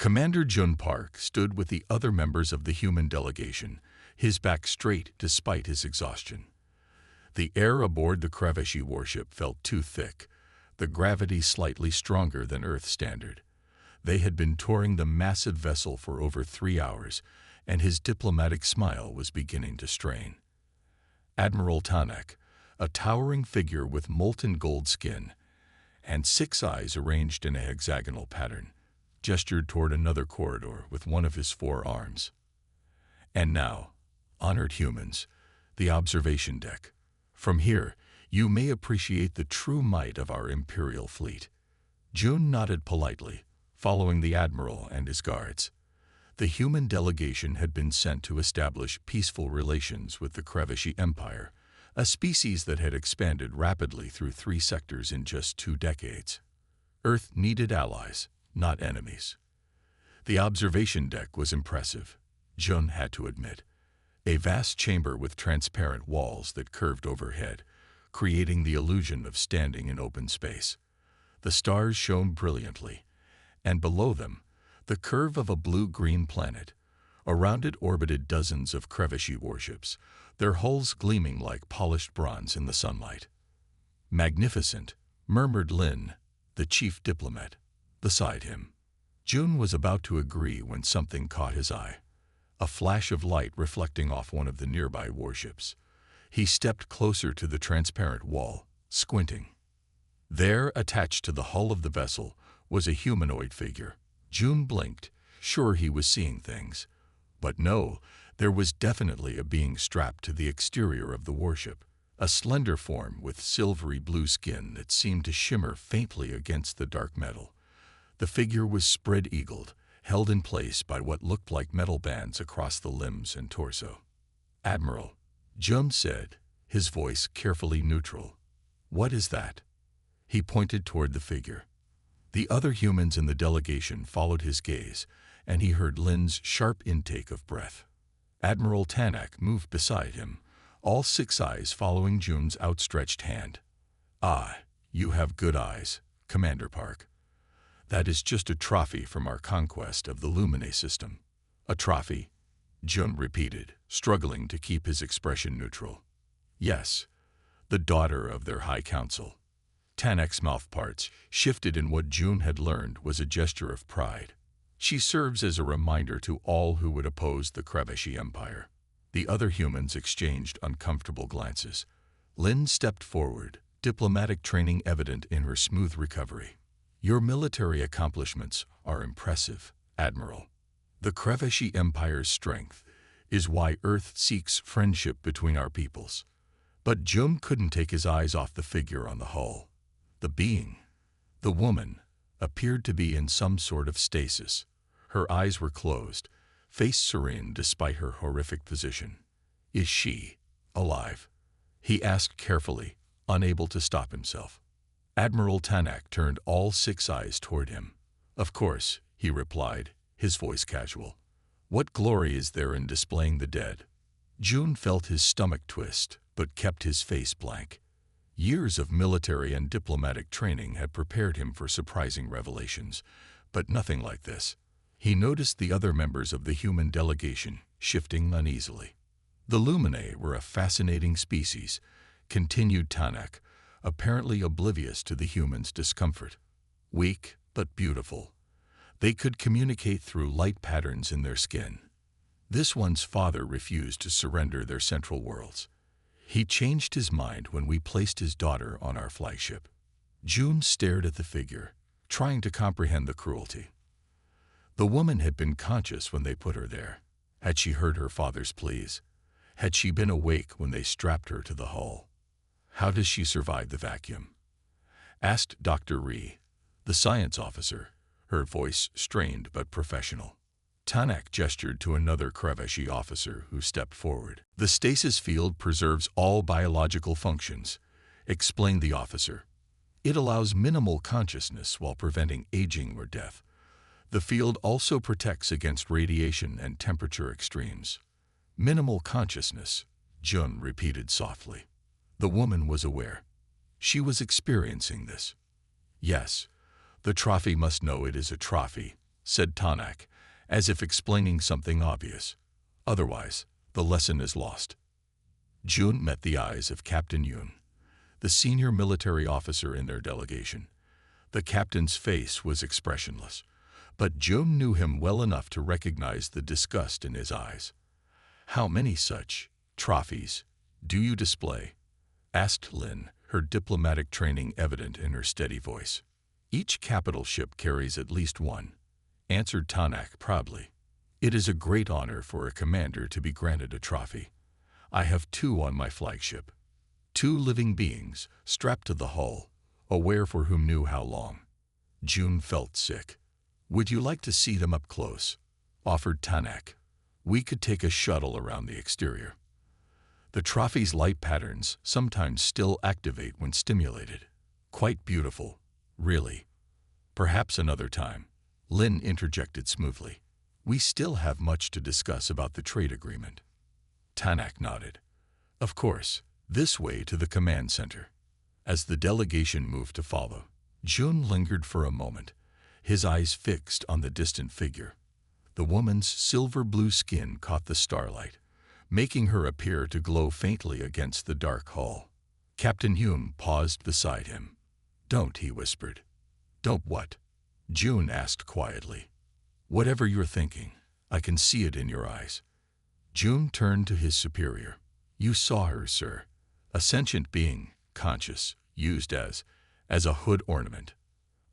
Commander Jun Park stood with the other members of the human delegation, his back straight despite his exhaustion. The air aboard the Kreveshi warship felt too thick, the gravity slightly stronger than Earth standard. They had been touring the massive vessel for over 3 hours, and his diplomatic smile was beginning to strain. Admiral Tanak, a towering figure with molten gold skin and 6 eyes arranged in a hexagonal pattern, gestured toward another corridor with one of his 4 arms. And now, honored humans, the observation deck. From here, you may appreciate the true might of our Imperial fleet. Jun nodded politely, following the Admiral and his guards. The human delegation had been sent to establish peaceful relations with the Kreveshi Empire, a species that had expanded rapidly through 3 sectors in just 2 decades. Earth needed allies, not enemies. The observation deck was impressive, Jun had to admit. A vast chamber with transparent walls that curved overhead, creating the illusion of standing in open space. The stars shone brilliantly, and below them, the curve of a blue-green planet. Around it orbited dozens of Kreveshi warships, their hulls gleaming like polished bronze in the sunlight. Magnificent, murmured Lin, the chief diplomat, beside him. Jun was about to agree when something caught his eye. A flash of light reflecting off one of the nearby warships. He stepped closer to the transparent wall, squinting. There, attached to the hull of the vessel, was a humanoid figure. Jun blinked, sure he was seeing things. But no, there was definitely a being strapped to the exterior of the warship, a slender form with silvery blue skin that seemed to shimmer faintly against the dark metal. The figure was spread-eagled, held in place by what looked like metal bands across the limbs and torso. "Admiral," Jun said, his voice carefully neutral. "What is that?" He pointed toward the figure. The other humans in the delegation followed his gaze, and he heard Lin's sharp intake of breath. Admiral Tanak moved beside him, all 6 eyes following Jun's outstretched hand. "Ah, you have good eyes, Commander Park. That is just a trophy from our conquest of the Lumine system." "A trophy?" Jun repeated, struggling to keep his expression neutral. "Yes, the daughter of their High Council." Tanak's mouth parts shifted in what Jun had learned was a gesture of pride. "She serves as a reminder to all who would oppose the Kreveshi Empire." The other humans exchanged uncomfortable glances. Lin stepped forward, diplomatic training evident in her smooth recovery. "Your military accomplishments are impressive, Admiral. The Kreveshi Empire's strength is why Earth seeks friendship between our peoples." But Jun couldn't take his eyes off the figure on the hull. The being, the woman, appeared to be in some sort of stasis. Her eyes were closed, face serene despite her horrific position. "Is she alive?" he asked carefully, unable to stop himself. Admiral Tanak turned all 6 eyes toward him. "Of course," he replied, his voice casual. "What glory is there in displaying the dead?" Jun felt his stomach twist, but kept his face blank. Years of military and diplomatic training had prepared him for surprising revelations, but nothing like this. He noticed the other members of the human delegation shifting uneasily. "The Lumine were a fascinating species," continued Tanak, apparently oblivious to the humans' discomfort. "Weak, but beautiful. They could communicate through light patterns in their skin. This one's father refused to surrender their central worlds. He changed his mind when we placed his daughter on our flagship." Jun stared at the figure, trying to comprehend the cruelty. The woman had been conscious when they put her there. Had she heard her father's pleas? Had she been awake when they strapped her to the hull? "How does she survive the vacuum?" asked Dr. Ree, the science officer, her voice strained but professional. Tanak gestured to another Kreveshi officer who stepped forward. "The stasis field preserves all biological functions," explained the officer. "It allows minimal consciousness while preventing aging or death. The field also protects against radiation and temperature extremes." "Minimal consciousness," Jun repeated softly. The woman was aware. She was experiencing this. "Yes, the trophy must know it is a trophy," said Tanak, as if explaining something obvious. Otherwise, the lesson is lost. June met the eyes of Captain Yoon, the senior military officer in their delegation. The captain's face was expressionless, but June knew him well enough to recognize the disgust in his eyes. "How many such trophies do you display?" asked Lin, her diplomatic training evident in her steady voice. "Each capital ship carries at least one," answered Tanak proudly. "It is a great honor for a commander to be granted a trophy. I have 2 on my flagship. 2 living beings strapped to the hull, aware for whom knew how long." June felt sick. "Would you like to see them up close?" offered Tanak. "We could take a shuttle around the exterior. The trophy's light patterns sometimes still activate when stimulated. Quite beautiful, really." "Perhaps another time," Lin interjected smoothly. "We still have much to discuss about the trade agreement." Tanak nodded. "Of course, this way to the command center." As the delegation moved to follow, Jun lingered for a moment, his eyes fixed on the distant figure. The woman's silver-blue skin caught the starlight, making her appear to glow faintly against the dark hull. Captain Hume paused beside him. "Don't," he whispered. "Don't what?" June asked quietly. "Whatever you're thinking, I can see it in your eyes." June turned to his superior. "You saw her, sir. A sentient being, conscious, used as a hood ornament."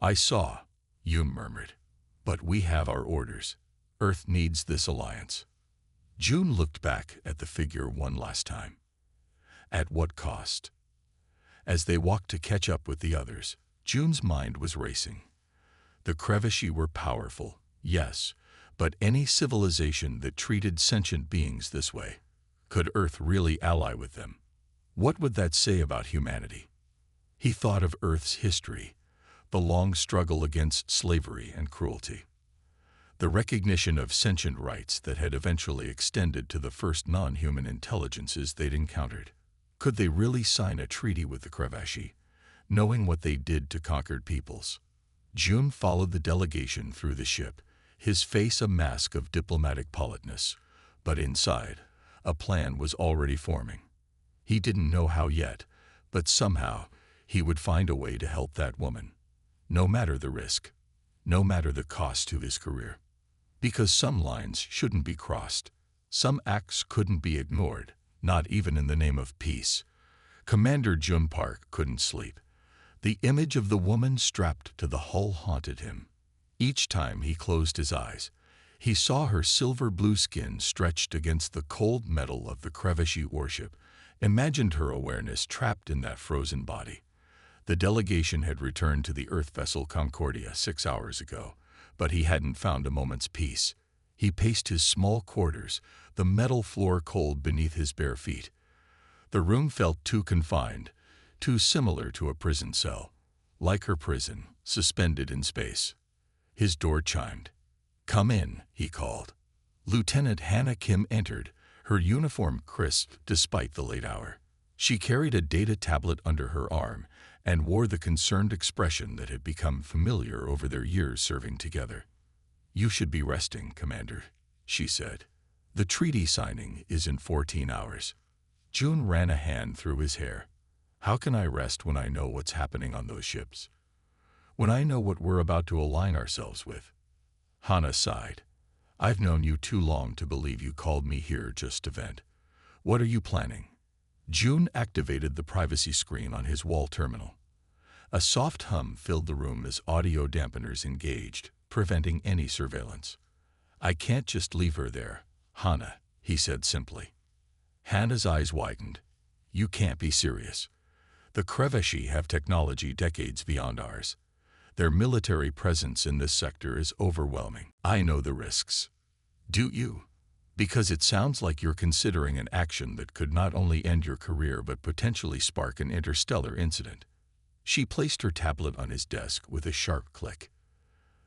"I saw," Hume murmured. "But we have our orders. Earth needs this alliance." June looked back at the figure one last time. At what cost? As they walked to catch up with the others, June's mind was racing. The Crevashi were powerful, yes, but any civilization that treated sentient beings this way, could Earth really ally with them? What would that say about humanity? He thought of Earth's history, the long struggle against slavery and cruelty, the recognition of sentient rights that had eventually extended to the first non-human intelligences they'd encountered. Could they really sign a treaty with the Crevashi, knowing what they did to conquered peoples? June followed the delegation through the ship, his face a mask of diplomatic politeness, but inside, a plan was already forming. He didn't know how yet, but somehow he would find a way to help that woman, no matter the risk, no matter the cost to his career. Because some lines shouldn't be crossed, some acts couldn't be ignored, not even in the name of peace. Commander Jun Park couldn't sleep. The image of the woman strapped to the hull haunted him. Each time he closed his eyes, he saw her silver-blue skin stretched against the cold metal of the Crevashi warship, imagined her awareness trapped in that frozen body. The delegation had returned to the Earth vessel Concordia 6 hours ago, but he hadn't found a moment's peace. He paced his small quarters, the metal floor cold beneath his bare feet. The room felt too confined, too similar to a prison cell, like her prison, suspended in space. His door chimed. "Come in," he called. Lieutenant Hannah Kim entered, her uniform crisp despite the late hour. She carried a data tablet under her arm and wore the concerned expression that had become familiar over their years serving together. "You should be resting, Commander," she said. "The treaty signing is in 14 hours. June ran a hand through his hair. "How can I rest when I know what's happening on those ships? When I know what we're about to align ourselves with?" Hannah sighed. "I've known you too long to believe you called me here just to vent. What are you planning?" June activated the privacy screen on his wall terminal. A soft hum filled the room as audio dampeners engaged, preventing any surveillance. "I can't just leave her there, Hannah," he said simply. Hannah's eyes widened. "You can't be serious. The Crevashi have technology decades beyond ours. Their military presence in this sector is overwhelming. I know the risks." "Do you? Because it sounds like you're considering an action that could not only end your career but potentially spark an interstellar incident." She placed her tablet on his desk with a sharp click.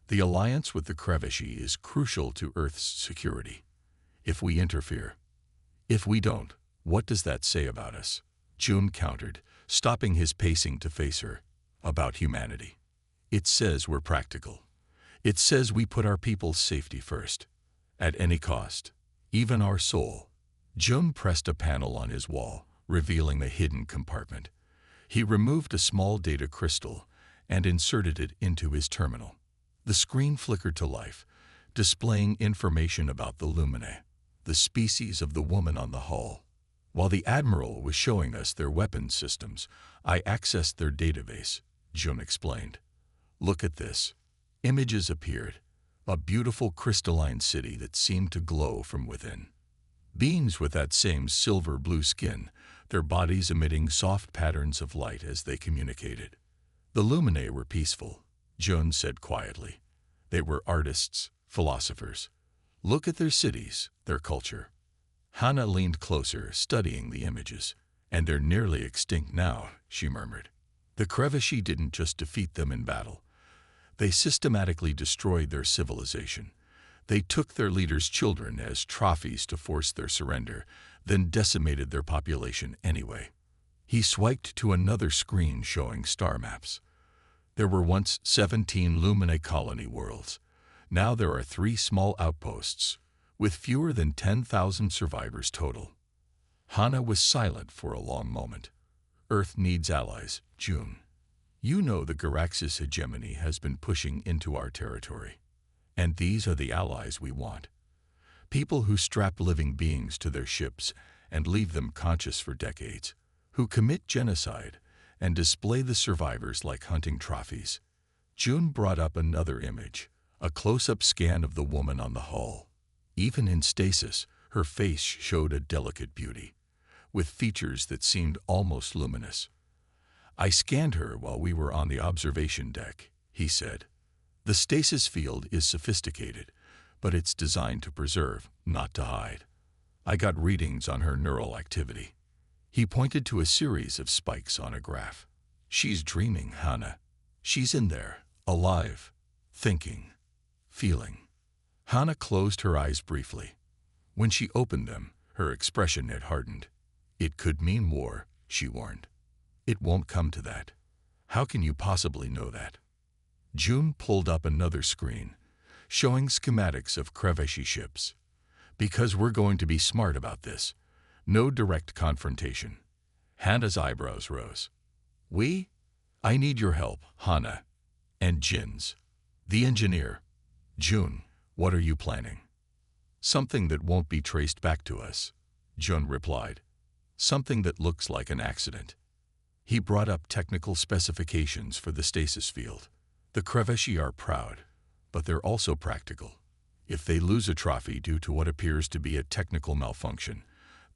"The alliance with the Crevashi is crucial to Earth's security. If we interfere. If we don't, what does that say about us?" June countered, stopping his pacing to face her. "About humanity. It says we're practical. It says we put our people's safety first, at any cost, even our soul. Jun pressed a panel on his wall, revealing a hidden compartment. He removed a small data crystal and inserted it into his terminal. The screen flickered to life, displaying information about the Lumine, the species of the woman on the hull. While the Admiral was showing us their weapons systems, I accessed their database, Jun explained. Look at this. Images appeared, a beautiful crystalline city that seemed to glow from within. Beings with that same silver-blue skin, their bodies emitting soft patterns of light as they communicated. The Lumine were peaceful, Jun said quietly. They were artists, philosophers. Look at their cities, their culture. Hannah leaned closer, studying the images. And they're nearly extinct now, she murmured. The Crevashi didn't just defeat them in battle. They systematically destroyed their civilization. They took their leaders' children as trophies to force their surrender, then decimated their population anyway. He swiped to another screen showing star maps. There were once 17 Lumine colony worlds. Now there are 3 small outposts, with fewer than 10,000 survivors total. Hannah was silent for a long moment. Earth needs allies, Jun. You know the Garaxis hegemony has been pushing into our territory. And these are the allies we want. People who strap living beings to their ships and leave them conscious for decades, who commit genocide and display the survivors like hunting trophies. Jun brought up another image, a close-up scan of the woman on the hull. Even in stasis, her face showed a delicate beauty, with features that seemed almost luminous. I scanned her while we were on the observation deck, he said. The stasis field is sophisticated, but it's designed to preserve, not to hide. I got readings on her neural activity. He pointed to a series of spikes on a graph. She's dreaming, Hannah. She's in there, alive, thinking, feeling. Hannah closed her eyes briefly. When she opened them, her expression had hardened. It could mean war, she warned. It won't come to that. How can you possibly know that? Jun pulled up another screen, showing schematics of Crevashi ships. Because we're going to be smart about this. No direct confrontation. Hannah's eyebrows rose. We? I need your help, Hannah. And Jin's. The engineer. Jun, what are you planning? Something that won't be traced back to us, Jun replied. Something that looks like an accident. He brought up technical specifications for the stasis field. The Crevashi are proud, but they're also practical. If they lose a trophy due to what appears to be a technical malfunction,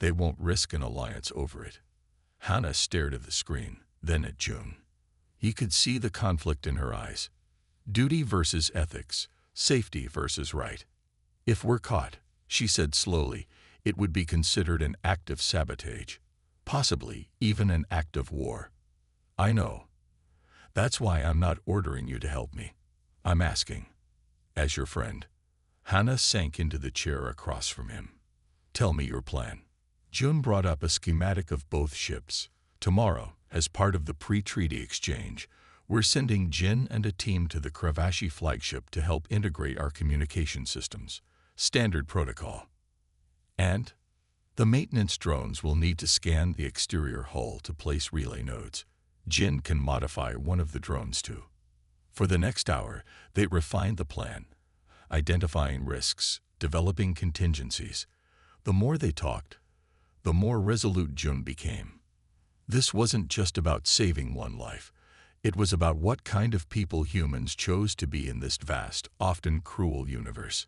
they won't risk an alliance over it. Hannah stared at the screen, then at Jun. He could see the conflict in her eyes. Duty versus ethics, safety versus right. If we're caught, she said slowly, it would be considered an act of sabotage, possibly even an act of war. I know. That's why I'm not ordering you to help me. I'm asking, as your friend. Hannah sank into the chair across from him. Tell me your plan. Jun brought up a schematic of both ships. Tomorrow, as part of the pre-treaty exchange, we're sending Jin and a team to the Crevashi flagship to help integrate our communication systems. Standard protocol. And the maintenance drones will need to scan the exterior hull to place relay nodes. Jin can modify one of the drones too. For the next hour, they refined the plan, identifying risks, developing contingencies. The more they talked, the more resolute Jun became. This wasn't just about saving one life. It was about what kind of people humans chose to be in this vast, often cruel universe.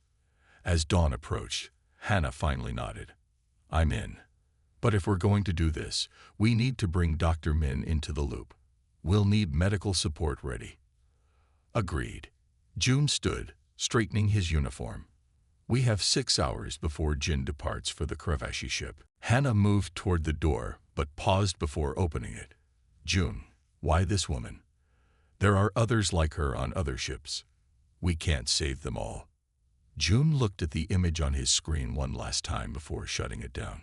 As dawn approached, Hannah finally nodded. I'm in. But if we're going to do this, we need to bring Dr. Min into the loop. We'll need medical support ready. Agreed. Jun stood, straightening his uniform. We have 6 hours before Jin departs for the Crevashi ship. Hannah moved toward the door, but paused before opening it. Jun, why this woman? There are others like her on other ships. We can't save them all. Jun looked at the image on his screen one last time before shutting it down.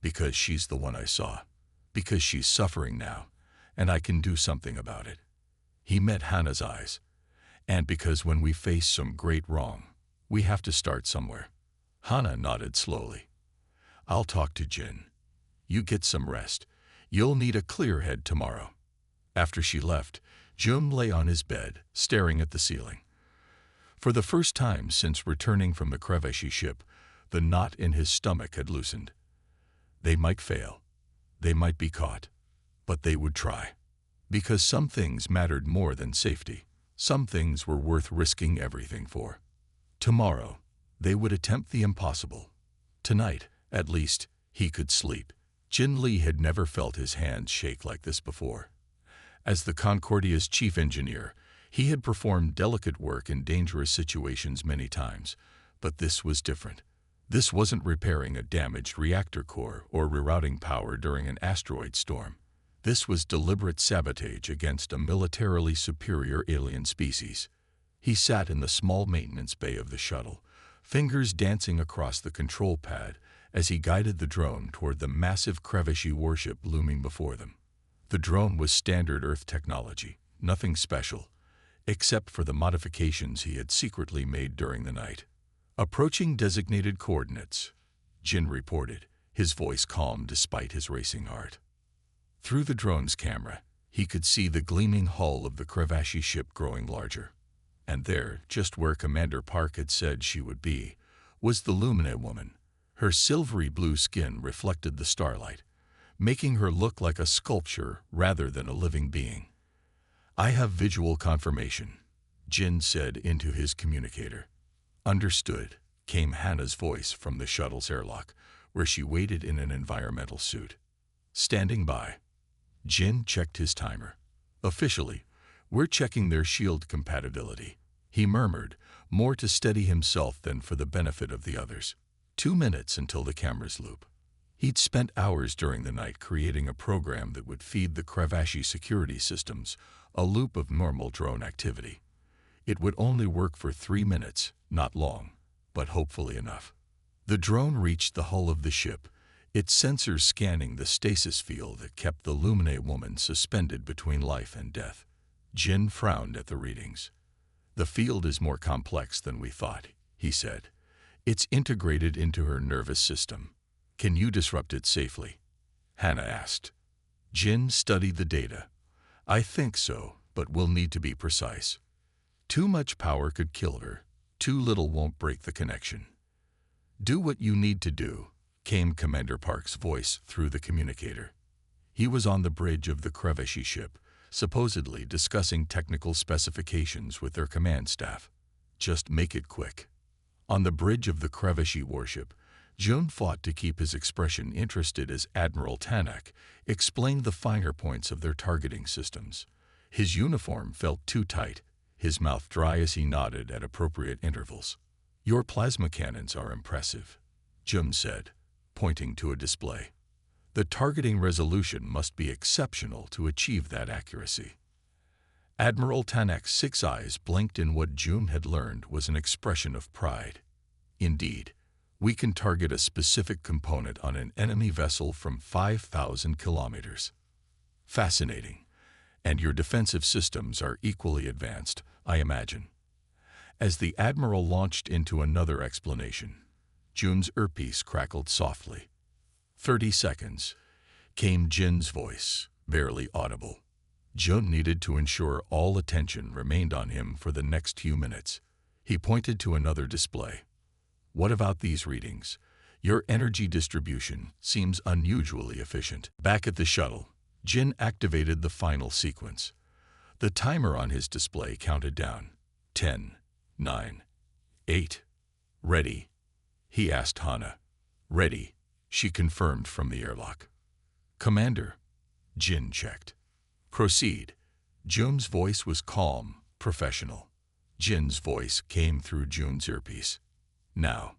Because she's the one I saw. Because she's suffering now, and I can do something about it. He met Hannah's eyes, And because when we face some great wrong, we have to start somewhere. Hana nodded slowly. I'll talk to Jin. You get some rest. You'll need a clear head tomorrow. After she left, Jun lay on his bed, staring at the ceiling. For the first time since returning from the Kreveshi ship, the knot in his stomach had loosened. They might fail. They might be caught. But they would try. Because some things mattered more than safety. Some things were worth risking everything for. Tomorrow, they would attempt the impossible. Tonight, at least, he could sleep. Jin Lee had never felt his hands shake like this before. As the Concordia's chief engineer, he had performed delicate work in dangerous situations many times, but this was different. This wasn't repairing a damaged reactor core or rerouting power during an asteroid storm. This was deliberate sabotage against a militarily superior alien species. He sat in the small maintenance bay of the shuttle, fingers dancing across the control pad as he guided the drone toward the massive Kreveshi warship looming before them. The drone was standard Earth technology, nothing special, except for the modifications he had secretly made during the night. Approaching designated coordinates, Jin reported, his voice calm despite his racing heart. Through the drone's camera, he could see the gleaming hull of the Kreveshi ship growing larger. And there, just where Commander Park had said she would be, was the Lumine woman. Her silvery blue skin reflected the starlight, making her look like a sculpture rather than a living being. I have visual confirmation, Jin said into his communicator. Understood, came Hannah's voice from the shuttle's airlock, where she waited in an environmental suit. Standing by. Jin checked his timer. Officially, we're checking their shield compatibility. He murmured, more to steady himself than for the benefit of the others. 2 minutes until the cameras loop. He'd spent hours during the night creating a program that would feed the Kreveshi security systems a loop of normal drone activity. It would only work for 3 minutes, not long, but hopefully enough. The drone reached the hull of the ship, its sensors scanning the stasis field that kept the Lumine woman suspended between life and death. Jin frowned at the readings. The field is more complex than we thought, he said. It's integrated into her nervous system. Can you disrupt it safely? Hannah asked. Jin studied the data. I think so, but we'll need to be precise. Too much power could kill her. Too little won't break the connection. Do what you need to do, came Commander Park's voice through the communicator. He was on the bridge of the Kreveshi ship, supposedly discussing technical specifications with their command staff. Just make it quick. On the bridge of the Kreveshi warship, Jun fought to keep his expression interested as Admiral Tanak explained the finer points of their targeting systems. His uniform felt too tight, his mouth dry as he nodded at appropriate intervals. Your plasma cannons are impressive, Jun said, pointing to a display. The targeting resolution must be exceptional to achieve that accuracy. Admiral Tanak's 6 eyes blinked in what Jun had learned was an expression of pride. Indeed, we can target a specific component on an enemy vessel from 5,000 kilometers. Fascinating. And your defensive systems are equally advanced, I imagine. As the Admiral launched into another explanation, Jun's earpiece crackled softly. 30 seconds, came Jin's voice, barely audible. Jun needed to ensure all attention remained on him for the next few minutes. He pointed to another display. What about these readings? Your energy distribution seems unusually efficient. Back at the shuttle, Jin activated the final sequence. The timer on his display counted down. 10, 9, 8. Ready? He asked Hana. Ready, she confirmed from the airlock. Commander, Jin checked. Proceed. Jun's voice was calm, professional. Jin's voice came through Jun's earpiece. Now.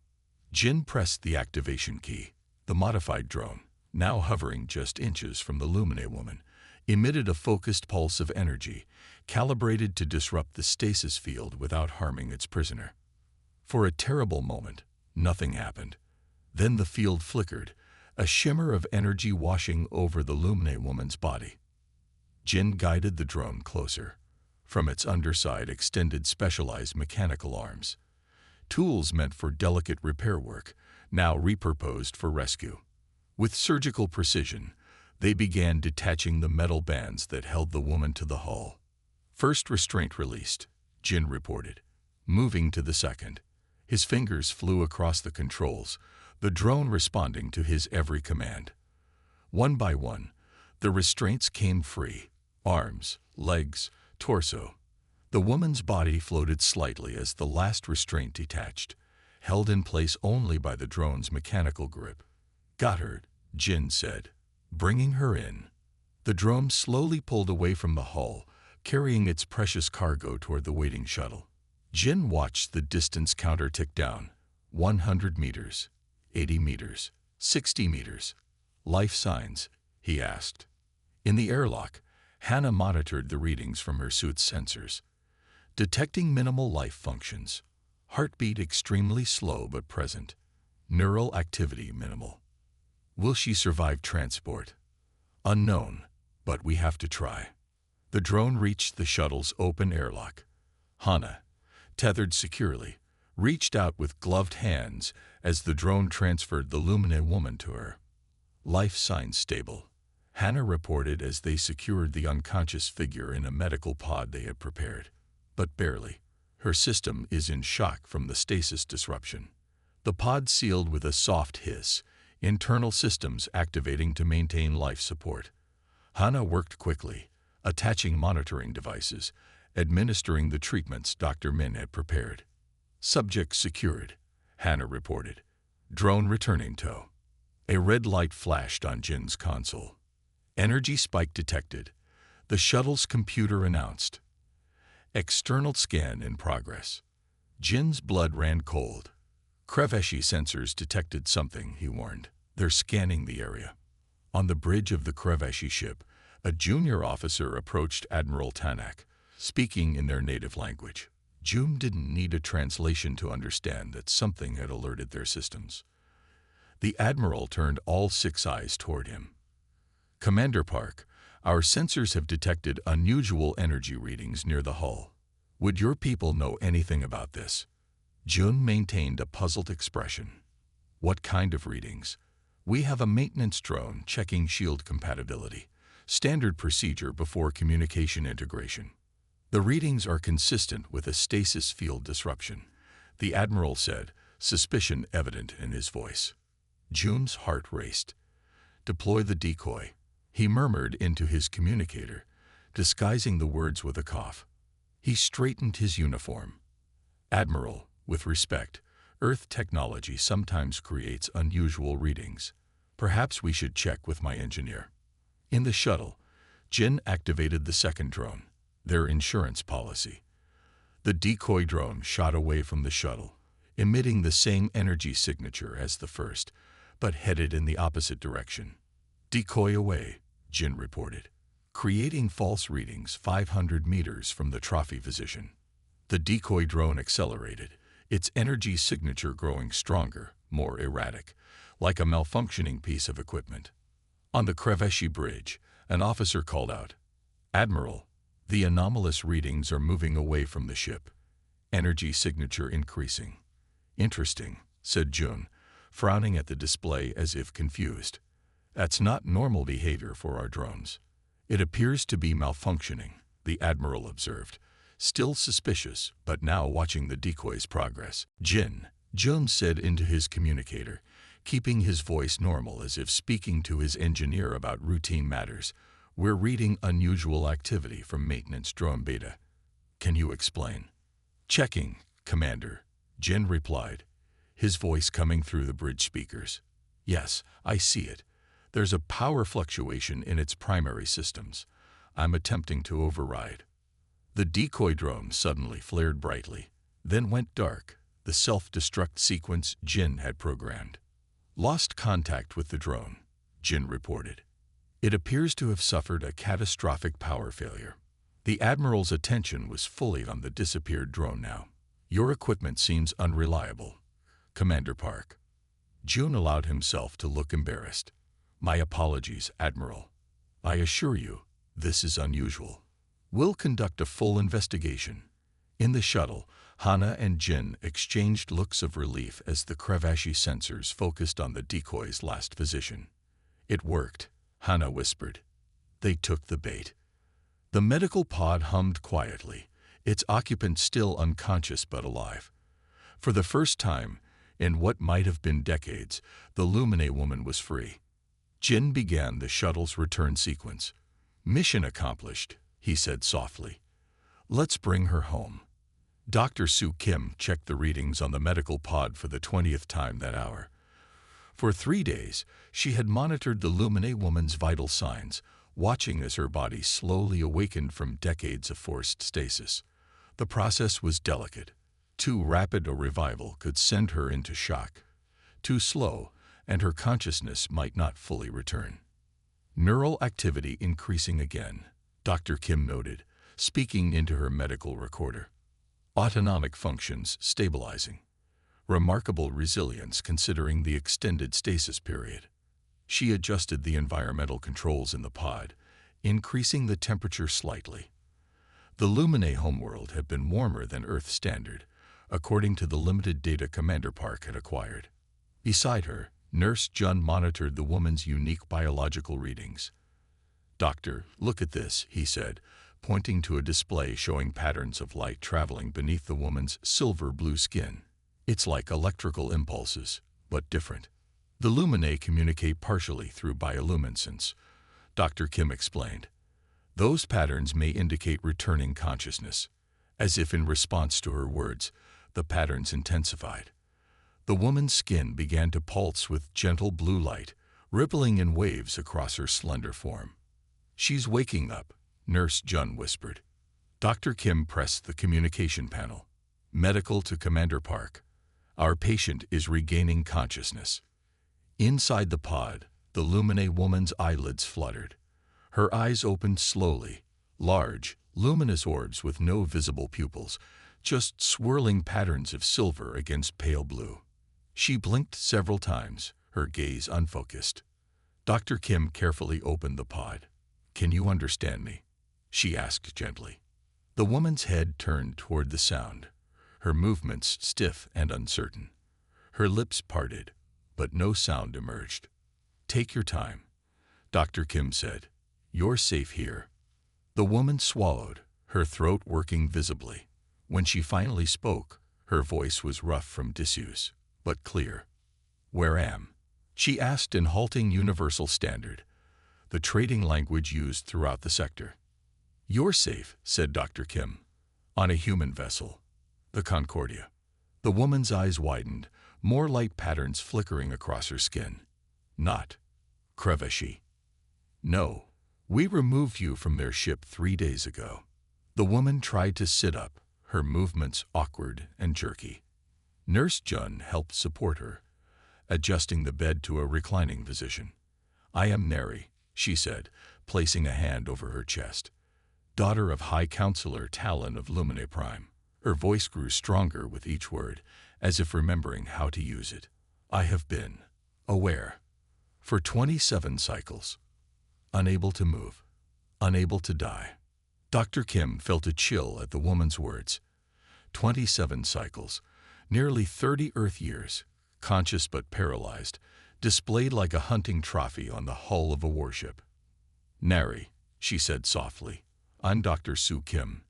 Jin pressed the activation key. The modified drone, now hovering just inches from the Lumine woman, emitted a focused pulse of energy, calibrated to disrupt the stasis field without harming its prisoner. For a terrible moment, nothing happened. Then the field flickered, a shimmer of energy washing over the Lumine woman's body. Jin guided the drone closer. From its underside extended specialized mechanical arms. Tools meant for delicate repair work, now repurposed for rescue. With surgical precision, they began detaching the metal bands that held the woman to the hull. First restraint released, Jin reported. Moving to the second. His fingers flew across the controls, the drone responding to his every command. One by one, the restraints came free. Arms, legs, torso. The woman's body floated slightly as the last restraint detached, held in place only by the drone's mechanical grip. Got her, Jin said, bringing her in. The drone slowly pulled away from the hull, carrying its precious cargo toward the waiting shuttle. Jin watched the distance counter tick down. 100 meters, 80 meters, 60 meters. Life signs, he asked. In the airlock, Hannah monitored the readings from her suit's sensors, detecting minimal life functions. Heartbeat extremely slow but present. Neural activity minimal. Will she survive transport? Unknown, but we have to try. The drone reached the shuttle's open airlock. Hannah, tethered securely, reached out with gloved hands as the drone transferred the Lumine woman to her. Life signs stable, Hannah reported as they secured the unconscious figure in a medical pod they had prepared. But barely. Her system is in shock from the stasis disruption. The pod sealed with a soft hiss, internal systems activating to maintain life support. Hannah worked quickly, attaching monitoring devices, administering the treatments Dr. Min had prepared. Subject secured, Hannah reported. Drone returning tow. A red light flashed on Jin's console. Energy spike detected. The shuttle's computer announced. External scan in progress. Jin's blood ran cold. Kreveshi sensors detected something, he warned. They're scanning the area. On the bridge of the Kreveshi ship, a junior officer approached Admiral Tanak, speaking in their native language. June didn't need a translation to understand that something had alerted their systems. The Admiral turned all 6 eyes toward him. Commander Park, our sensors have detected unusual energy readings near the hull. Would your people know anything about this? Jun maintained a puzzled expression. What kind of readings? We have a maintenance drone checking shield compatibility. Standard procedure before communication integration. The readings are consistent with a stasis field disruption, the Admiral said, suspicion evident in his voice. Jun's heart raced. Deploy the decoy, he murmured into his communicator, disguising the words with a cough. He straightened his uniform. Admiral, with respect, Earth technology sometimes creates unusual readings. Perhaps we should check with my engineer. In the shuttle, Jin activated the second drone, their insurance policy. The decoy drone shot away from the shuttle, emitting the same energy signature as the first, but headed in the opposite direction. Decoy away, Jin reported, creating false readings 500 meters from the trophy position. The decoy drone accelerated, its energy signature growing stronger, more erratic, like a malfunctioning piece of equipment. On the Kreveshi bridge, an officer called out, Admiral, the anomalous readings are moving away from the ship. Energy signature increasing. Interesting, said Jun, frowning at the display as if confused. That's not normal behavior for our drones. It appears to be malfunctioning, the Admiral observed, still suspicious, but now watching the decoy's progress. Jun said into his communicator, keeping his voice normal as if speaking to his engineer about routine matters. We're reading unusual activity from maintenance drone beta. Can you explain? Checking, Commander, Jin replied, his voice coming through the bridge speakers. Yes, I see it. There's a power fluctuation in its primary systems. I'm attempting to override. The decoy drone suddenly flared brightly, then went dark, the self-destruct sequence Jin had programmed. Lost contact with the drone, Jin reported. It appears to have suffered a catastrophic power failure. The Admiral's attention was fully on the disappeared drone now. Your equipment seems unreliable, Commander Park. Jun allowed himself to look embarrassed. My apologies, Admiral. I assure you, this is unusual. We'll conduct a full investigation." In the shuttle, Hana and Jin exchanged looks of relief as the Cravashi sensors focused on the decoy's last position. "It worked," Hana whispered. "They took the bait." The medical pod hummed quietly, its occupant still unconscious but alive. For the first time, in what might have been decades, the Lumine woman was free. Jin began the shuttle's return sequence. "Mission accomplished," he said softly. "Let's bring her home." Dr. Soo Kim checked the readings on the medical pod for the 20th time that hour. For 3 days, she had monitored the Lumine woman's vital signs, watching as her body slowly awakened from decades of forced stasis. The process was delicate. Too rapid a revival could send her into shock. Too slow, and her consciousness might not fully return. "Neural activity increasing again," Dr. Kim noted, speaking into her medical recorder. "Autonomic functions stabilizing. Remarkable resilience considering the extended stasis period." She adjusted the environmental controls in the pod, increasing the temperature slightly. The Lumine homeworld had been warmer than Earth standard, according to the limited data Commander Park had acquired. Beside her, Nurse Jun monitored the woman's unique biological readings. "Doctor, look at this," he said, pointing to a display showing patterns of light traveling beneath the woman's silver-blue skin. "It's like electrical impulses, but different." "The Lumine communicate partially through bioluminescence," Dr. Kim explained. "Those patterns may indicate returning consciousness." As if in response to her words, the patterns intensified. The woman's skin began to pulse with gentle blue light, rippling in waves across her slender form. "She's waking up," Nurse Jun whispered. Dr. Kim pressed the communication panel. "Medical to Commander Park. Our patient is regaining consciousness." Inside the pod, the Lumine woman's eyelids fluttered. Her eyes opened slowly, large, luminous orbs with no visible pupils, just swirling patterns of silver against pale blue. She blinked several times, her gaze unfocused. Dr. Kim carefully opened the pod. "Can you understand me?" she asked gently. The woman's head turned toward the sound, her movements stiff and uncertain. Her lips parted, but no sound emerged. "Take your time," Dr. Kim said. "You're safe here." The woman swallowed, her throat working visibly. When she finally spoke, her voice was rough from disuse, but clear. "Where am?" she asked in halting universal standard, the trading language used throughout the sector. "You're safe," said Dr. Kim. "On a human vessel. The Concordia." The woman's eyes widened, more light patterns flickering across her skin. "Not Cravashi." "No. We removed you from their ship 3 days ago." The woman tried to sit up, her movements awkward and jerky. Nurse Jun helped support her, adjusting the bed to a reclining position. "I am Neri," she said, placing a hand over her chest. "Daughter of High Counselor Talon of Lumine Prime." Her voice grew stronger with each word, as if remembering how to use it. "I have been aware for 27 cycles. Unable to move. Unable to die." Dr. Kim felt a chill at the woman's words. 27 cycles, nearly 30 Earth years, conscious but paralyzed, displayed like a hunting trophy on the hull of a warship. "Nari," she said softly. "I'm Dr. Soo Kim.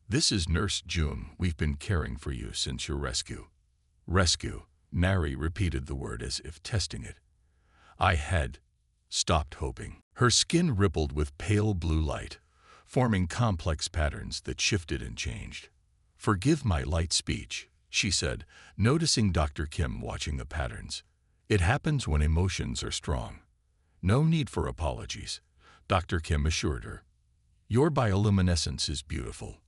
This is Nurse Jun. We've been caring for you since your rescue." "Rescue," Nari repeated the word as if testing it. "I had stopped hoping." Her skin rippled with pale blue light, forming complex patterns that shifted and changed. "Forgive my light speech," she said, noticing Dr. Kim watching the patterns. "It happens when emotions are strong." "No need for apologies," Dr. Kim assured her. "Your bioluminescence is beautiful."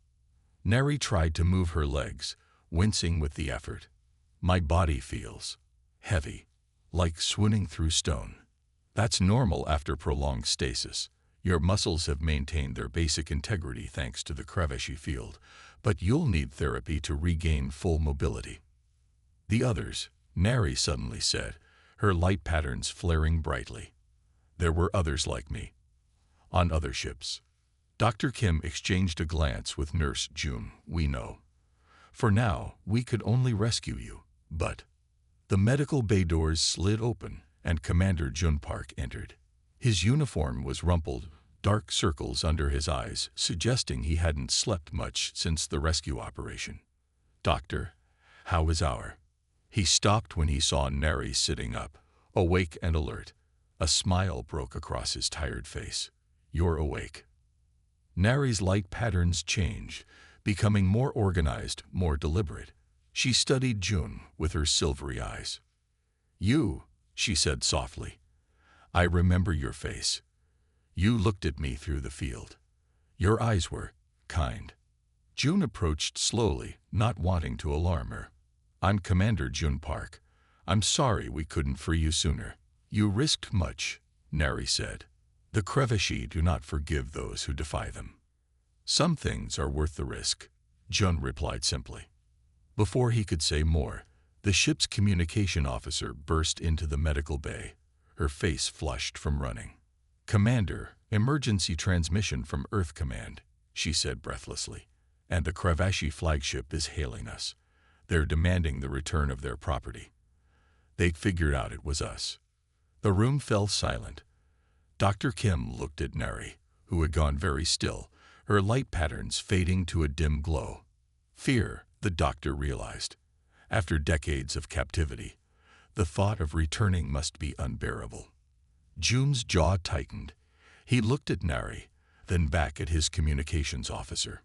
Neri tried to move her legs, wincing with the effort. "My body feels heavy, like swooning through stone." "That's normal after prolonged stasis. Your muscles have maintained their basic integrity thanks to the Cravashi field, but you'll need therapy to regain full mobility." "The others," Neri suddenly said, her light patterns flaring brightly. "There were others like me. On other ships." Dr. Kim exchanged a glance with Nurse June. "We know. For now, we could only rescue you, but—" The medical bay doors slid open, and Commander Jun Park entered. His uniform was rumpled, dark circles under his eyes, suggesting he hadn't slept much since the rescue operation. "Doctor, how is our—" He stopped when he saw Neri sitting up, awake and alert. A smile broke across his tired face. "You're awake." Neri's light patterns changed, becoming more organized, more deliberate. She studied June with her silvery eyes. "You," she said softly. "I remember your face. You looked at me through the field. Your eyes were kind." June approached slowly, not wanting to alarm her. "I'm Commander Jun Park. I'm sorry we couldn't free you sooner." "You risked much," Neri said. "The Crevashi do not forgive those who defy them." "Some things are worth the risk," Jun replied simply. Before he could say more, the ship's communication officer burst into the medical bay, her face flushed from running. "Commander, emergency transmission from Earth Command," she said breathlessly. "And the Crevashi flagship is hailing us. They're demanding the return of their property. They'd figured out it was us." The room fell silent. Dr. Kim looked at Neri, who had gone very still, her light patterns fading to a dim glow. Fear, the doctor realized. After decades of captivity, the thought of returning must be unbearable. June's jaw tightened. He looked at Neri, then back at his communications officer.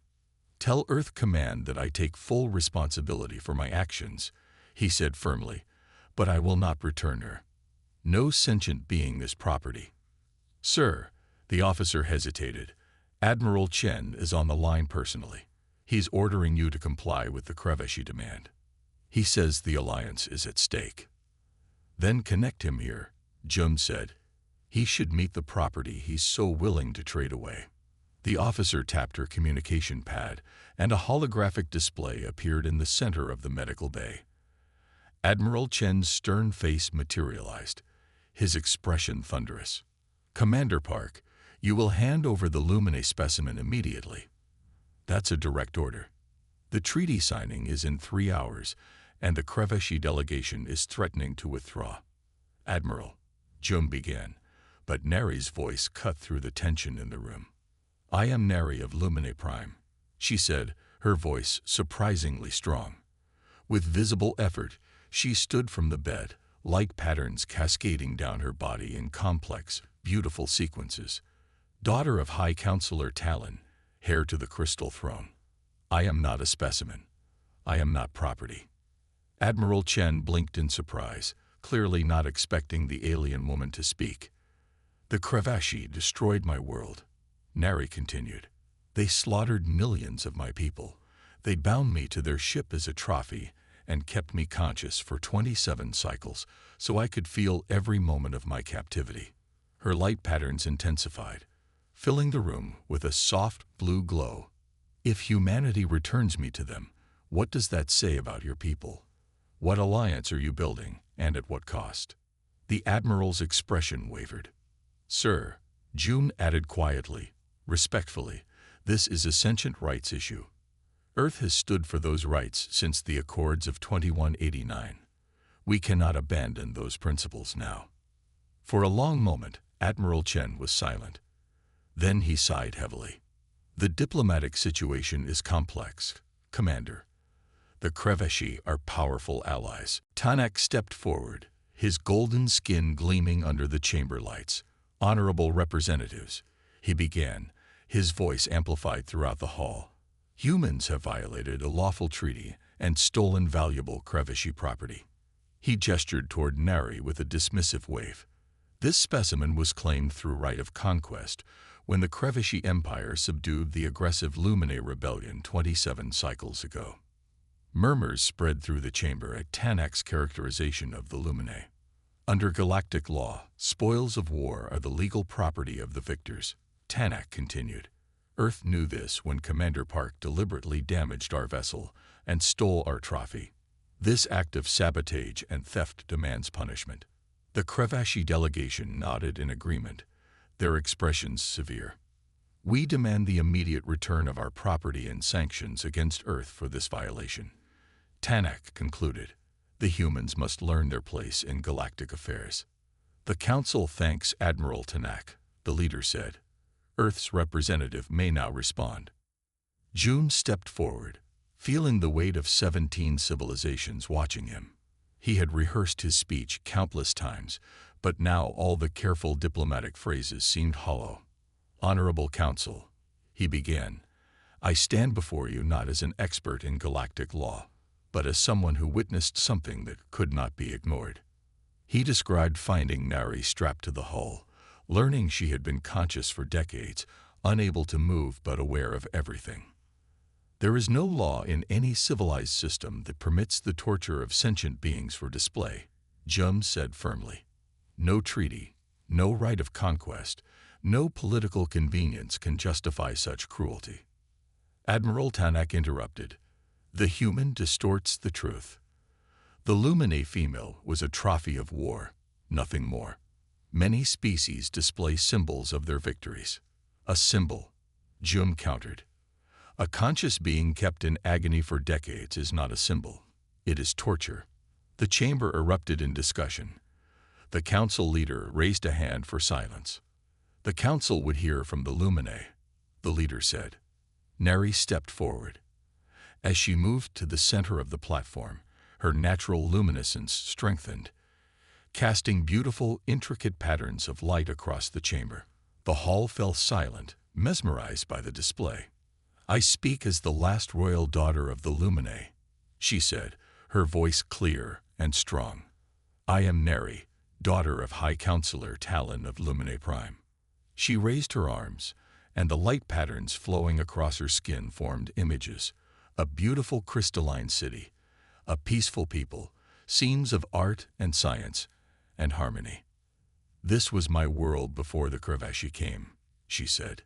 "Tell Earth Command that I take full responsibility for my actions," he said firmly, "but I will not return her. No sentient being is property." "Sir," the officer hesitated, "Admiral Chen is on the line personally. He's ordering you to comply with the Crevashi demand. He says the alliance is at stake." "Then connect him here," Jun said. "He should meet the property he's so willing to trade away." The officer tapped her communication pad, and a holographic display appeared in the center of the medical bay. Admiral Chen's stern face materialized, his expression thunderous. "Commander Park, you will hand over the Lumine specimen immediately." "That's a direct order. The treaty signing is in 3 hours, and the Crevashi delegation is threatening to withdraw." "Admiral," Jun began, but Neri's voice cut through the tension in the room. "I am Neri of Lumine Prime," she said, her voice surprisingly strong. With visible effort, she stood from the bed, light patterns cascading down her body in complex, beautiful sequences. "Daughter of High Counselor Talon, heir to the Crystal Throne. I am not a specimen. I am not property." Admiral Chen blinked in surprise, clearly not expecting the alien woman to speak. "The Crevashi destroyed my world," Neri continued. "They slaughtered millions of my people. They bound me to their ship as a trophy and kept me conscious for 27 cycles so I could feel every moment of my captivity." Her light patterns intensified, filling the room with a soft blue glow. "If humanity returns me to them, what does that say about your people? What alliance are you building, and at what cost?" The Admiral's expression wavered. "Sir," June added quietly, respectfully, "this is a sentient rights issue. Earth has stood for those rights since the Accords of 2189. We cannot abandon those principles now." For a long moment, Admiral Chen was silent. Then he sighed heavily. "The diplomatic situation is complex, Commander. The Crevashi are powerful allies." Tanak stepped forward, his golden skin gleaming under the chamber lights. "Honorable representatives," he began, his voice amplified throughout the hall. "Humans have violated a lawful treaty and stolen valuable Crevashi property." He gestured toward Neri with a dismissive wave. "This specimen was claimed through right of conquest when the Crevashi Empire subdued the aggressive Lumine rebellion 27 cycles ago." Murmurs spread through the chamber at Tanak's characterization of the Lumine. "Under galactic law, spoils of war are the legal property of the victors," Tanak continued. "Earth knew this when Commander Park deliberately damaged our vessel and stole our trophy. This act of sabotage and theft demands punishment." The Crevashi delegation nodded in agreement, their expressions severe. We demand the immediate return of our property and sanctions against Earth for this violation. Tanak concluded, the humans must learn their place in galactic affairs. The Council thanks Admiral Tanak, the leader said. Earth's representative may now respond. June stepped forward, feeling the weight of 17 civilizations watching him. He had rehearsed his speech countless times, but now all the careful diplomatic phrases seemed hollow. Honorable Council, he began, I stand before you not as an expert in galactic law, but as someone who witnessed something that could not be ignored. He described finding Nari strapped to the hull, learning she had been conscious for decades, unable to move but aware of everything. There is no law in any civilized system that permits the torture of sentient beings for display, Jum said firmly. No treaty, no right of conquest, no political convenience can justify such cruelty. Admiral Tanak interrupted. The human distorts the truth. The Lumine female was a trophy of war, nothing more. Many species display symbols of their victories. A symbol, Jum countered. A conscious being kept in agony for decades is not a symbol. It is torture. The chamber erupted in discussion. The council leader raised a hand for silence. The council would hear from the Lumine, the leader said. Nari stepped forward. As she moved to the center of the platform, her natural luminescence strengthened, casting beautiful, intricate patterns of light across the chamber. The hall fell silent, mesmerized by the display. I speak as the last royal daughter of the Lumine, she said, her voice clear and strong. I am Neri, daughter of High Counselor Talon of Lumine Prime. She raised her arms, and the light patterns flowing across her skin formed images, a beautiful crystalline city, a peaceful people, scenes of art and science and harmony. This was my world before the Kravashi came, she said.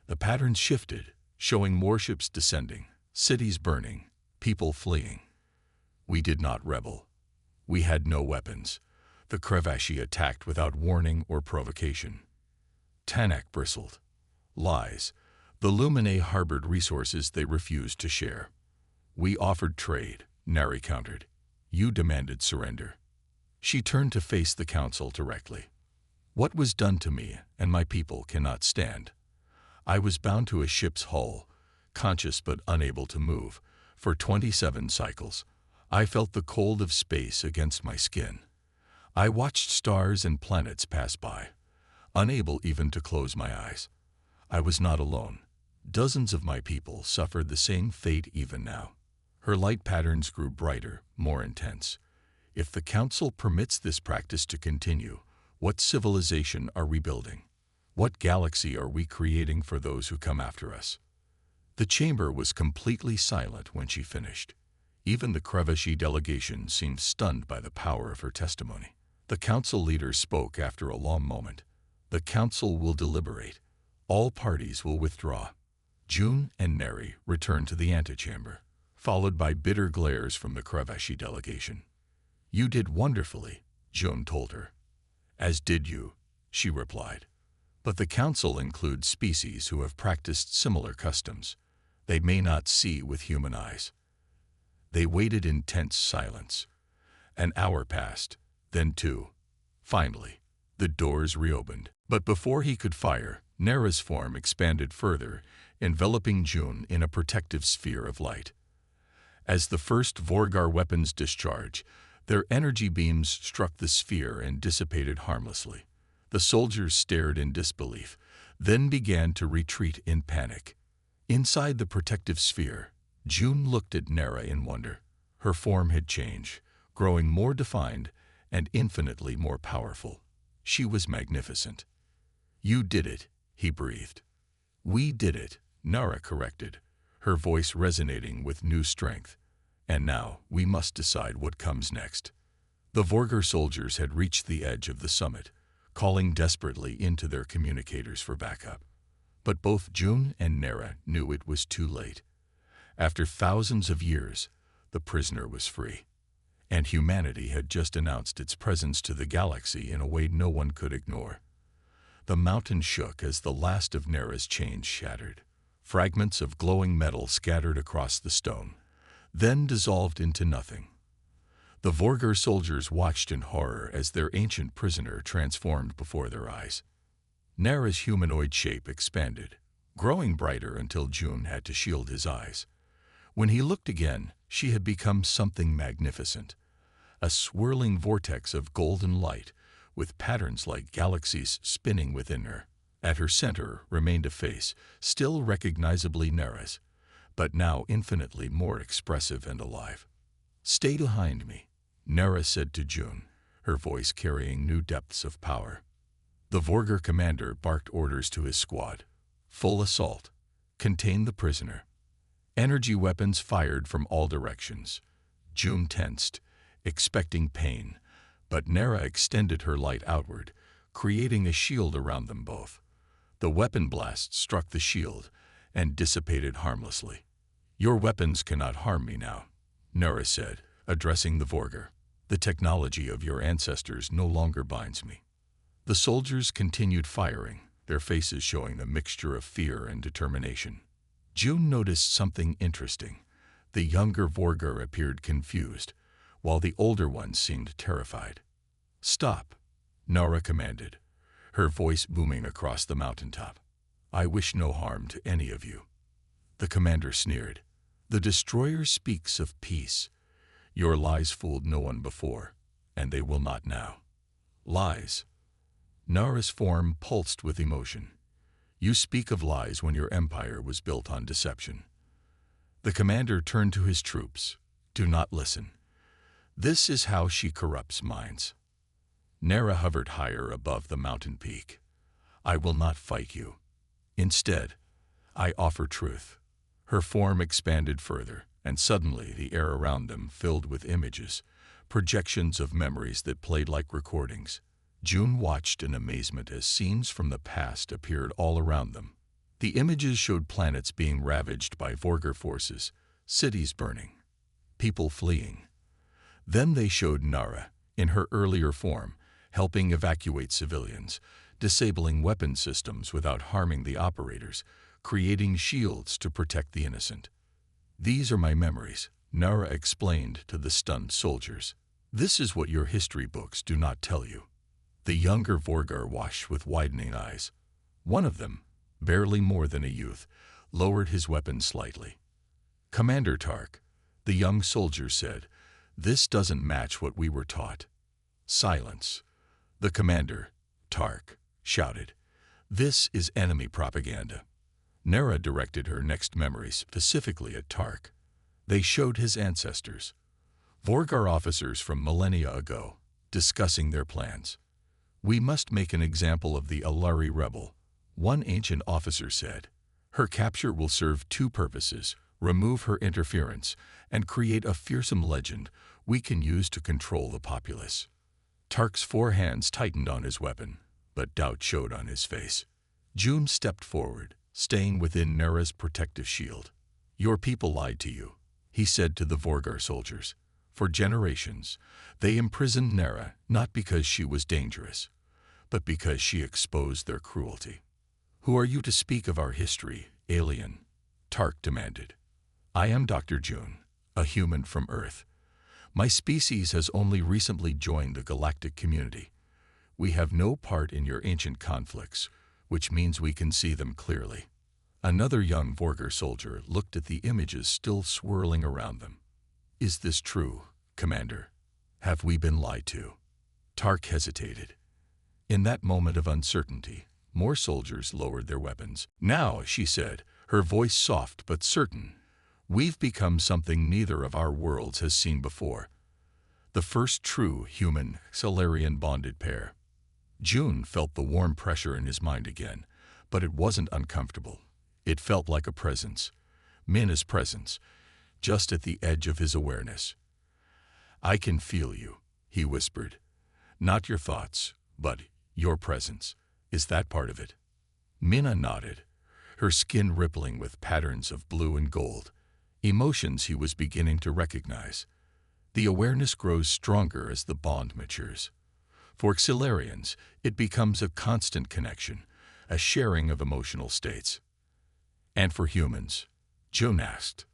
The patterns shifted, showing warships descending, cities burning, people fleeing. We did not rebel. We had no weapons. The Kravashi attacked without warning or provocation. Tanak bristled. Lies. The Lumine harbored resources they refused to share. We offered trade, Nari countered. You demanded surrender. She turned to face the council directly. What was done to me and my people cannot stand. I was bound to a ship's hull, conscious but unable to move. For 27 cycles, I felt the cold of space against my skin. I watched stars and planets pass by, unable even to close my eyes. I was not alone. Dozens of my people suffered the same fate even now. Her light patterns grew brighter, more intense. If the council permits this practice to continue, what civilization are we building? What galaxy are we creating for those who come after us? The chamber was completely silent when she finished. Even the Kravashi delegation seemed stunned by the power of her testimony. The council leader spoke after a long moment. The council will deliberate. All parties will withdraw. June and Neri returned to the antechamber, followed by bitter glares from the Kravashi delegation. You did wonderfully, June told her. As did you, she replied. But the council includes species who have practiced similar customs. They may not see with human eyes. They waited in tense silence. An hour passed, then 2. Finally, the doors reopened. But before he could fire, Nera's form expanded further, enveloping June in a protective sphere of light. As the first Vorgar weapons discharged, their energy beams struck the sphere and dissipated harmlessly. The soldiers stared in disbelief, then began to retreat in panic. Inside the protective sphere, June looked at Nera in wonder. Her form had changed, growing more defined and infinitely more powerful. She was magnificent. You did it, he breathed. We did it, Nara corrected, her voice resonating with new strength. And now we must decide what comes next. The Vorgar soldiers had reached the edge of the summit, calling desperately into their communicators for backup. But both June and Nera knew it was too late. After thousands of years, the prisoner was free. And humanity had just announced its presence to the galaxy in a way no one could ignore. The mountain shook as the last of Nera's chains shattered. Fragments of glowing metal scattered across the stone, then dissolved into nothing. The Vorgar soldiers watched in horror as their ancient prisoner transformed before their eyes. Nera's humanoid shape expanded, growing brighter until June had to shield his eyes. When he looked again, she had become something magnificent, a swirling vortex of golden light, with patterns like galaxies spinning within her. At her center remained a face, still recognizably Nera's, but now infinitely more expressive and alive. "Stay behind me," Nera said to June, her voice carrying new depths of power. The Vorgar commander barked orders to his squad. Full assault. Contain the prisoner. Energy weapons fired from all directions. June tensed, expecting pain, but Nera extended her light outward, creating a shield around them both. The weapon blast struck the shield and dissipated harmlessly. "Your weapons cannot harm me now," Nera said, addressing the Vorgar. "The technology of your ancestors no longer binds me." The soldiers continued firing, their faces showing a mixture of fear and determination. June noticed something interesting. The younger Vorgar appeared confused, while the older ones seemed terrified. "Stop," Nera commanded, her voice booming across the mountaintop. "I wish no harm to any of you." The commander sneered. "The destroyer speaks of peace. Your lies fooled no one before, and they will not now." "Lies?" Nara's form pulsed with emotion. "You speak of lies when your empire was built on deception." The commander turned to his troops. "Do not listen. This is how she corrupts minds." Nera hovered higher above the mountain peak. "I will not fight you. Instead, I offer truth." Her form expanded further, and suddenly the air around them filled with images, projections of memories that played like recordings. June watched in amazement as scenes from the past appeared all around them. The images showed planets being ravaged by Vorgar forces, cities burning, people fleeing. Then they showed Nara, in her earlier form, helping evacuate civilians, disabling weapon systems without harming the operators, creating shields to protect the innocent. "These are my memories," Nara explained to the stunned soldiers. "This is what your history books do not tell you." The younger Vorgar watched with widening eyes. One of them, barely more than a youth, lowered his weapon slightly. "Commander Tark," the young soldier said, "this doesn't match what we were taught." "Silence." The commander, Tark, shouted. "This is enemy propaganda." Nera directed her next memories specifically at Tark. They showed his ancestors, Vorgar officers from millennia ago, discussing their plans. "We must make an example of the Alari rebel," one ancient officer said. "Her capture will serve two purposes: remove her interference and create a fearsome legend we can use to control the populace." Tark's four hands tightened on his weapon, but doubt showed on his face. June stepped forward, staying within Nera's protective shield. "Your people lied to you," he said to the Vorgar soldiers. "For generations, they imprisoned Nera not because she was dangerous, but because she exposed their cruelty." "Who are you to speak of our history, alien?" Tark demanded. "I am Dr. June, a human from Earth. My species has only recently joined the galactic community. We have no part in your ancient conflicts, which means we can see them clearly." Another young Vorgar soldier looked at the images still swirling around them. "Is this true, Commander? Have we been lied to?" Tark hesitated. In that moment of uncertainty, more soldiers lowered their weapons. "Now," she said, her voice soft but certain, "we've become something neither of our worlds has seen before. The first true human Solarian bonded pair." June felt the warm pressure in his mind again, but it wasn't uncomfortable. It felt like a presence, Minna's presence, just at the edge of his awareness. "I can feel you," he whispered. "Not your thoughts, but your presence. Is that part of it?" Minna nodded, her skin rippling with patterns of blue and gold, emotions he was beginning to recognize. The awareness grows stronger as the bond matures. For Xilarians, it becomes a constant connection, a sharing of emotional states. And for humans, June asked.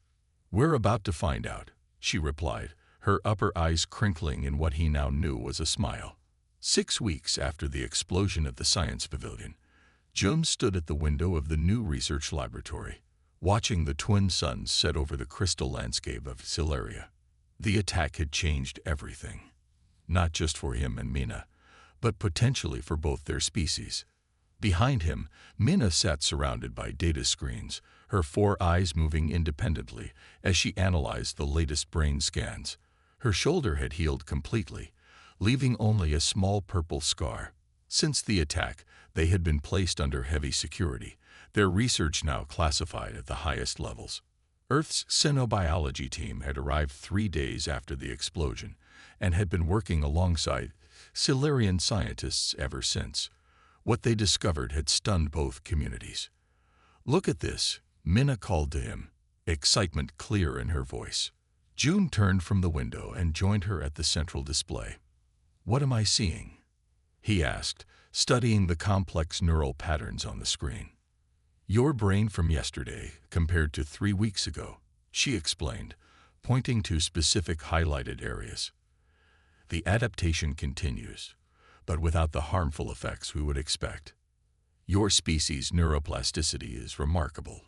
"We're about to find out," she replied, her upper eyes crinkling in what he now knew was a smile. 6 weeks after the explosion of the science pavilion, June stood at the window of the new research laboratory, watching the twin suns set over the crystal landscape of Sileria. The attack had changed everything, not just for him and Mina, but potentially for both their species. Behind him, Mina sat surrounded by data screens, her 4 eyes moving independently as she analyzed the latest brain scans. Her shoulder had healed completely, leaving only a small purple scar. Since the attack, they had been placed under heavy security, their research now classified at the highest levels. Earth's xenobiology team had arrived 3 days after the explosion and had been working alongside Silurian scientists ever since. What they discovered had stunned both communities. "Look at this," Mina called to him, excitement clear in her voice. June turned from the window and joined her at the central display. "What am I seeing?" he asked, studying the complex neural patterns on the screen. "Your brain from yesterday compared to 3 weeks ago," she explained, pointing to specific highlighted areas. "The adaptation continues, but without the harmful effects we would expect. Your species' neuroplasticity is remarkable,"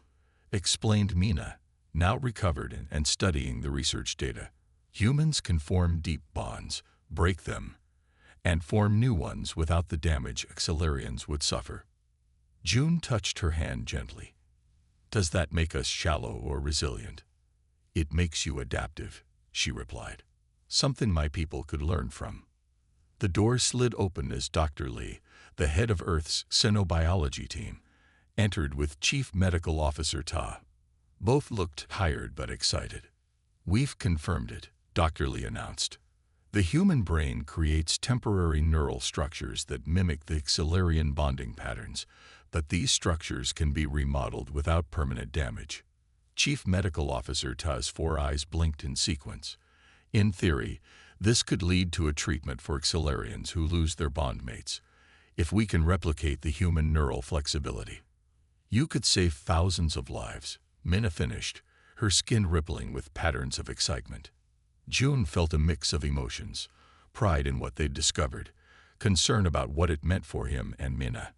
explained Mina, now recovered and studying the research data. "Humans can form deep bonds, break them, and form new ones without the damage Xilarians would suffer." June touched her hand gently. "Does that make us shallow or resilient?" "It makes you adaptive," she replied. "Something my people could learn from." The door slid open as Dr. Lee, the head of Earth's xenobiology team, entered with Chief Medical Officer Ta. Both looked tired but excited. "We've confirmed it," Dr. Lee announced. "The human brain creates temporary neural structures that mimic the Xilarian bonding patterns, but these structures can be remodeled without permanent damage." Chief Medical Officer Ta's 4 eyes blinked in sequence. "In theory, this could lead to a treatment for Xilarians who lose their bondmates, if we can replicate the human neural flexibility. You could save thousands of lives," Mina finished, her skin rippling with patterns of excitement. June felt a mix of emotions, pride in what they'd discovered, concern about what it meant for him and Mina.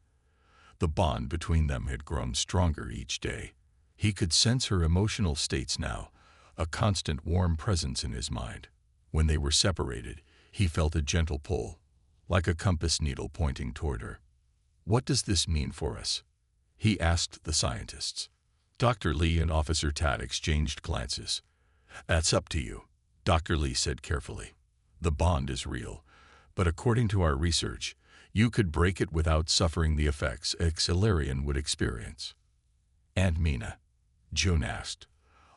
The bond between them had grown stronger each day. He could sense her emotional states now, a constant warm presence in his mind. When they were separated, he felt a gentle pull, like a compass needle pointing toward her. "What does this mean for us?" he asked the scientists. Dr. Lee and Officer Tad exchanged glances. "That's up to you," Dr. Lee said carefully. "The bond is real, but according to our research, you could break it without suffering the effects a Xilarian would experience." "And Mina?" June asked,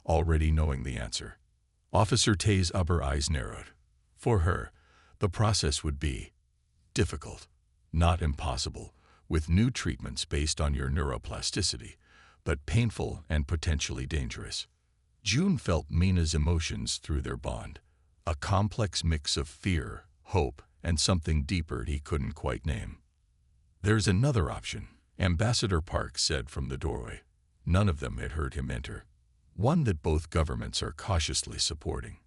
already knowing the answer. Officer Tay's upper eyes narrowed. "For her, the process would be difficult, not impossible, with new treatments based on your neuroplasticity, but painful and potentially dangerous." June felt Mina's emotions through their bond, a complex mix of fear, hope, and something deeper he couldn't quite name. "There's another option," Ambassador Park said from the doorway. None of them had heard him enter. "One that both governments are cautiously supporting."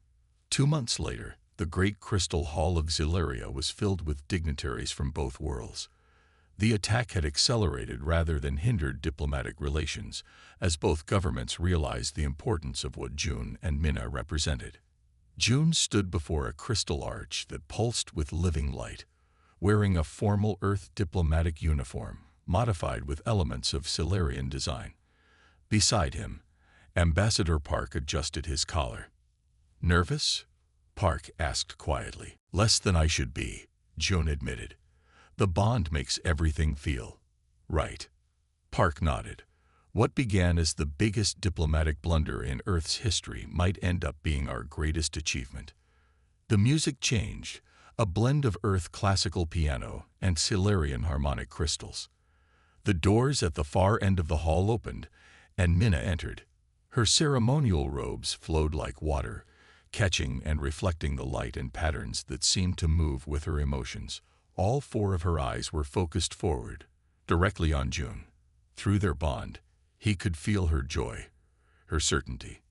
2 months later, the great crystal hall of Xileria was filled with dignitaries from both worlds. The attack had accelerated rather than hindered diplomatic relations, as both governments realized the importance of what June and Mina represented. June stood before a crystal arch that pulsed with living light, wearing a formal Earth diplomatic uniform, modified with elements of Silurian design. Beside him, Ambassador Park adjusted his collar. "Nervous?" Park asked quietly. "Less than I should be," June admitted. "The bond makes everything feel right." Park nodded. What began as the biggest diplomatic blunder in Earth's history might end up being our greatest achievement. The music changed, a blend of Earth classical piano and Silurian harmonic crystals. The doors at the far end of the hall opened, and Mina entered. Her ceremonial robes flowed like water, catching and reflecting the light and patterns that seemed to move with her emotions. All four of her eyes were focused forward, directly on June. Through their bond, he could feel her joy, her certainty.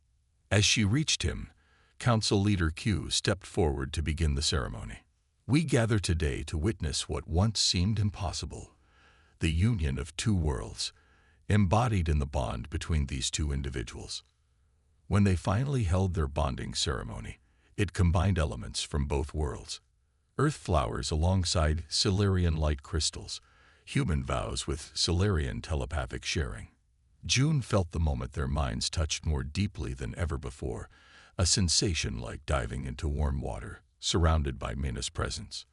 As she reached him, Council Leader Q stepped forward to begin the ceremony. We gather today to witness what once seemed impossible, the union of two worlds, embodied in the bond between these two individuals. When they finally held their bonding ceremony, it combined elements from both worlds. Earth flowers alongside Silurian light crystals, human vows with Silurian telepathic sharing. June felt the moment their minds touched more deeply than ever before, a sensation like diving into warm water, surrounded by Mina's presence.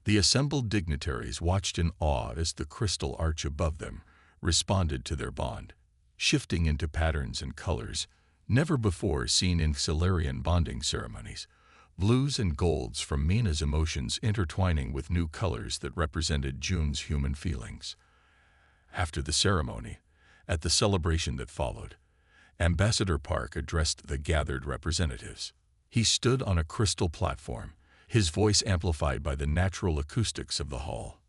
The assembled dignitaries watched in awe as the crystal arch above them responded to their bond, shifting into patterns and colors never before seen in Silurian bonding ceremonies. Blues and golds from Mina's emotions intertwining with new colors that represented June's human feelings. After the ceremony, at the celebration that followed, Ambassador Park addressed the gathered representatives. He stood on a crystal platform, his voice amplified by the natural acoustics of the hall.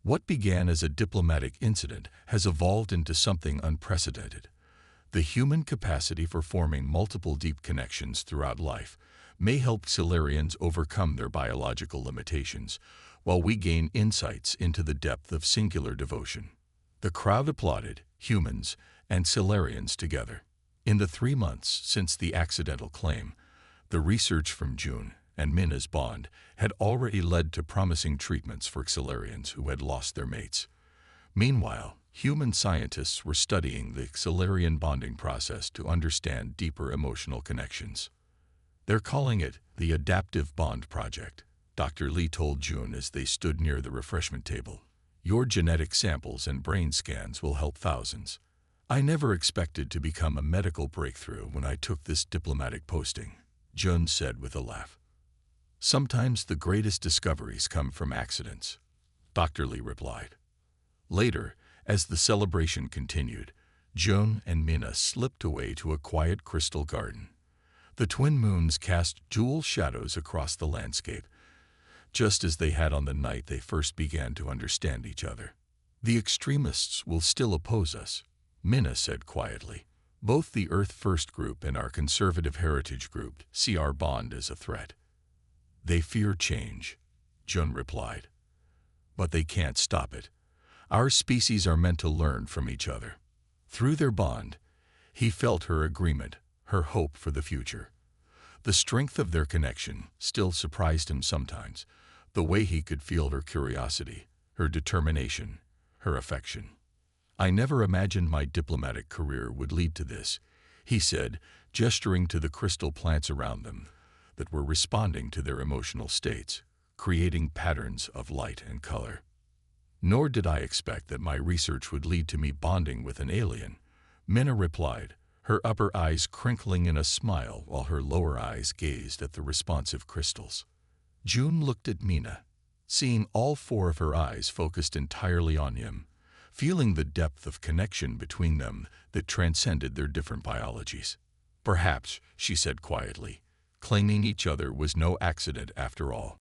What began as a diplomatic incident has evolved into something unprecedented. The human capacity for forming multiple deep connections throughout life may help Silurians overcome their biological limitations, while we gain insights into the depth of singular devotion. The crowd applauded, humans and Silurians together. In the 3 months since the accidental claim, the research from June and Mina's bond had already led to promising treatments for Silurians who had lost their mates. Meanwhile, human scientists were studying the Silurian bonding process to understand deeper emotional connections. They're calling it the Adaptive Bond Project, Dr. Lee told June as they stood near the refreshment table. Your genetic samples and brain scans will help thousands. I never expected to become a medical breakthrough when I took this diplomatic posting, June said with a laugh. Sometimes the greatest discoveries come from accidents, Dr. Lee replied. Later, as the celebration continued, June and Mina slipped away to a quiet crystal garden. The twin moons cast jewel shadows across the landscape, just as they had on the night they first began to understand each other. The extremists will still oppose us, Mina said quietly. Both the Earth First group and our conservative heritage group see our bond as a threat. They fear change, June replied. But they can't stop it. Our species are meant to learn from each other. Through their bond, he felt her agreement, her hope for the future. The strength of their connection still surprised him sometimes, the way he could feel her curiosity, her determination, her affection. I never imagined my diplomatic career would lead to this, he said, gesturing to the crystal plants around them that were responding to their emotional states, creating patterns of light and color. Nor did I expect that my research would lead to me bonding with an alien, Mina replied, her upper eyes crinkling in a smile while her lower eyes gazed at the responsive crystals. June looked at Mina, seeing all four of her eyes focused entirely on him, feeling the depth of connection between them that transcended their different biologies. Perhaps, she said quietly, claiming each other was no accident after all.